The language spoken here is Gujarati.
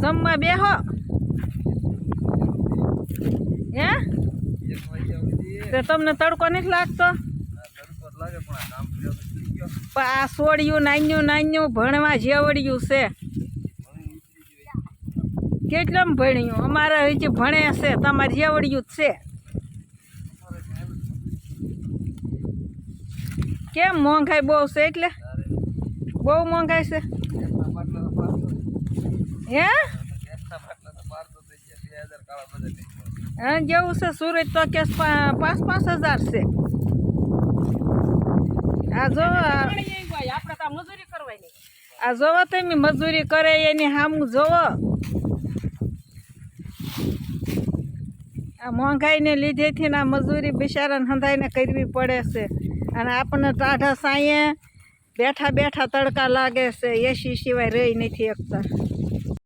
જમવા બેહો હે તો તમને તડકો નથી લાગતો? પણ આ સોડિયું નાન્યું ભણવા જેવડ્યું છે. કેટલમ ભણ્યું? અમારે હજી ભણે છે, તમારે જેવડ્યું જ છે. કેમ મોંઘાઈ બહુ છે? એટલે બહુ મોંઘાઈ છે હે? હા જેવું છે સુરત તો કે 5,000 છે. આ જો આ જોવો તમે મજૂરી કરે એની સામું જોવો. આ મોંઘાઈને લીધેથી આ મજૂરી બિચારાને હંધાઈને કરવી પડે છે. અને આપણને ટાઢા સાંયે બેઠા બેઠા તડકા લાગે છે, એસી સિવાય રહી નથી શકતા.